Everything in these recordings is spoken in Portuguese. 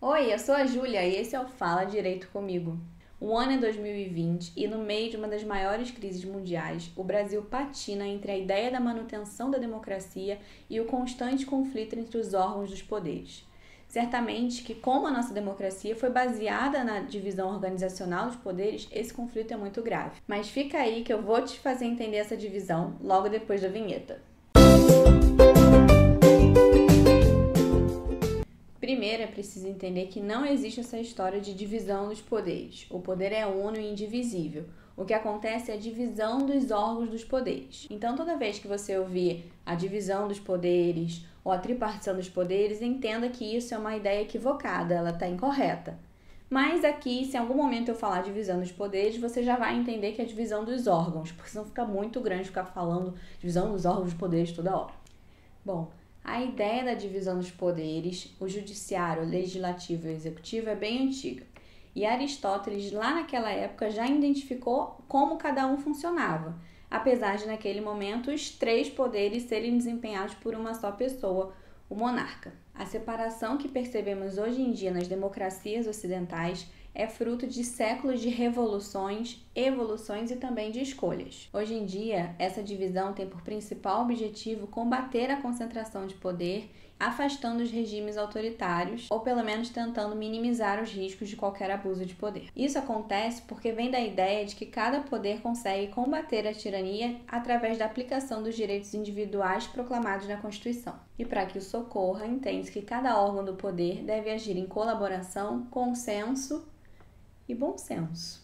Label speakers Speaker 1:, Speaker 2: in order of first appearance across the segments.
Speaker 1: Oi, eu sou a Júlia e esse é o Fala Direito Comigo. O ano é 2020 e no meio de uma das maiores crises mundiais, o Brasil patina entre a ideia da manutenção da democracia e o constante conflito entre os órgãos dos poderes. Certamente que, como a nossa democracia foi baseada na divisão organizacional dos poderes, esse conflito é muito grave. Mas fica aí que eu vou te fazer entender essa divisão logo depois da vinheta. Primeiro, é preciso entender que não existe essa história de divisão dos poderes. O poder é uno e indivisível. O que acontece é a divisão dos órgãos dos poderes. Então, toda vez que você ouvir a divisão dos poderes ou a tripartição dos poderes, entenda que isso é uma ideia equivocada, ela está incorreta. Mas aqui, se em algum momento eu falar divisão dos poderes, você já vai entender que é a divisão dos órgãos, porque senão fica muito grande ficar falando divisão dos órgãos dos poderes toda hora. Bom, a ideia da divisão dos poderes, o judiciário, o legislativo e o executivo é bem antiga. E Aristóteles, lá naquela época, já identificou como cada um funcionava, apesar de, naquele momento, os três poderes serem desempenhados por uma só pessoa, o monarca. A separação que percebemos hoje em dia nas democracias ocidentais é fruto de séculos de revoluções, evoluções e também de escolhas. Hoje em dia, essa divisão tem por principal objetivo combater a concentração de poder, afastando os regimes autoritários ou pelo menos tentando minimizar os riscos de qualquer abuso de poder. Isso acontece porque vem da ideia de que cada poder consegue combater a tirania através da aplicação dos direitos individuais proclamados na Constituição. E para que isso ocorra, entende que cada órgão do poder deve agir em colaboração, consenso e bom senso.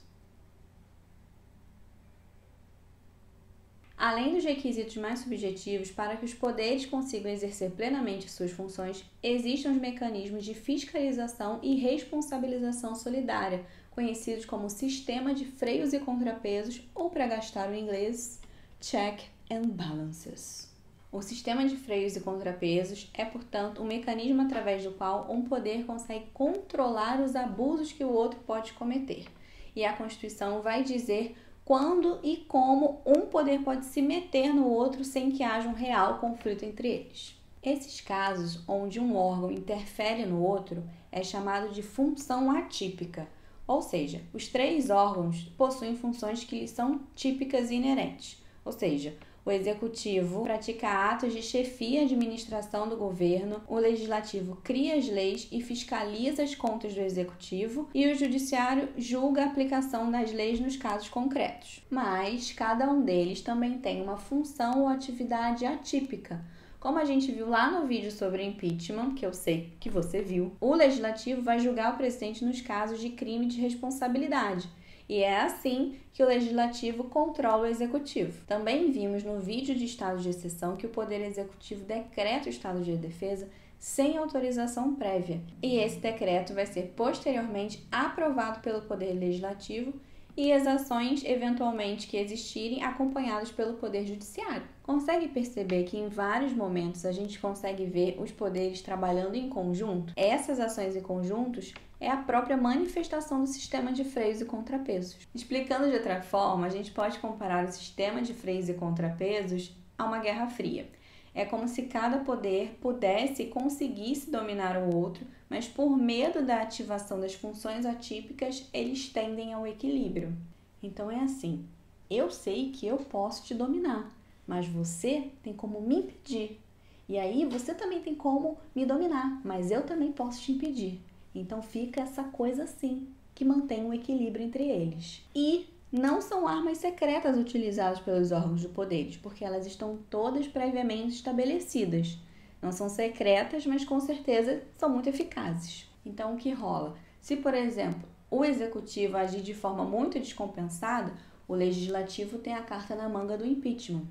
Speaker 1: Além dos requisitos mais subjetivos, para que os poderes consigam exercer plenamente suas funções, existem os mecanismos de fiscalização e responsabilização solidária, conhecidos como sistema de freios e contrapesos, ou, para gastar o inglês, check and balances. O sistema de freios e contrapesos é, portanto, um mecanismo através do qual um poder consegue controlar os abusos que o outro pode cometer. E a Constituição vai dizer quando e como um poder pode se meter no outro sem que haja um real conflito entre eles. Esses casos onde um órgão interfere no outro é chamado de função atípica, ou seja, os três órgãos possuem funções que lhes são típicas e inerentes, ou seja, o executivo pratica atos de chefia e administração do governo, o legislativo cria as leis e fiscaliza as contas do executivo e o judiciário julga a aplicação das leis nos casos concretos. Mas cada um deles também tem uma função ou atividade atípica. Como a gente viu lá no vídeo sobre impeachment, que eu sei que você viu, o legislativo vai julgar o presidente nos casos de crime de responsabilidade. E é assim que o legislativo controla o executivo. Também vimos no vídeo de estado de exceção que o poder executivo decreta o estado de defesa sem autorização prévia. E esse decreto vai ser posteriormente aprovado pelo poder legislativo e as ações eventualmente que existirem acompanhadas pelo poder judiciário. Consegue perceber que em vários momentos a gente consegue ver os poderes trabalhando em conjunto? Essas ações em conjuntos é a própria manifestação do sistema de freios e contrapesos. Explicando de outra forma, a gente pode comparar o sistema de freios e contrapesos a uma guerra fria. É como se cada poder pudesse e conseguisse dominar o outro, mas por medo da ativação das funções atípicas, eles tendem ao equilíbrio. Então é assim, eu sei que eu posso te dominar, mas você tem como me impedir. E aí você também tem como me dominar, mas eu também posso te impedir. Então fica essa coisa assim, que mantém um equilíbrio entre eles. E não são armas secretas utilizadas pelos órgãos do poder, porque elas estão todas previamente estabelecidas. Não são secretas, mas com certeza são muito eficazes. Então o que rola? Se, por exemplo, o executivo agir de forma muito descompensada, o legislativo tem a carta na manga do impeachment.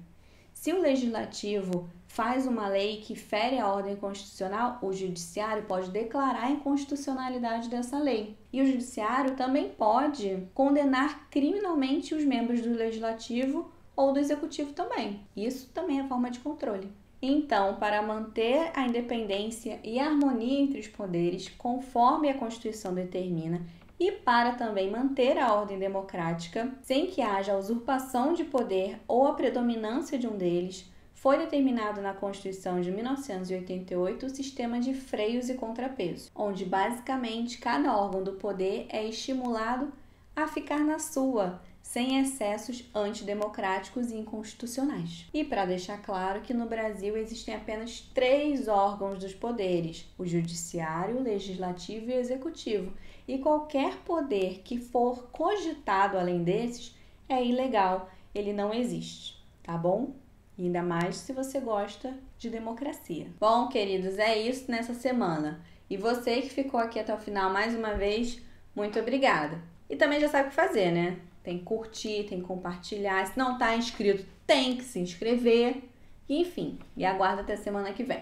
Speaker 1: Se o legislativo faz uma lei que fere a ordem constitucional, o judiciário pode declarar a inconstitucionalidade dessa lei. E o judiciário também pode condenar criminalmente os membros do legislativo ou do executivo também. Isso também é forma de controle. Então, para manter a independência e a harmonia entre os poderes, conforme a Constituição determina, e para também manter a ordem democrática, sem que haja usurpação de poder ou a predominância de um deles, foi determinado na Constituição de 1988 o sistema de freios e contrapesos, onde basicamente cada órgão do poder é estimulado a ficar na sua, sem excessos antidemocráticos e inconstitucionais. E para deixar claro que no Brasil existem apenas 3 órgãos dos poderes: o judiciário, o legislativo e o executivo. E qualquer poder que for cogitado além desses é ilegal, ele não existe, tá bom? Ainda mais se você gosta de democracia. Bom, queridos, é isso nessa semana. E você que ficou aqui até o final mais uma vez, muito obrigada. E também já sabe o que fazer, né? Tem que curtir, tem que compartilhar. Se não tá inscrito, tem que se inscrever. Enfim, e aguarda até semana que vem.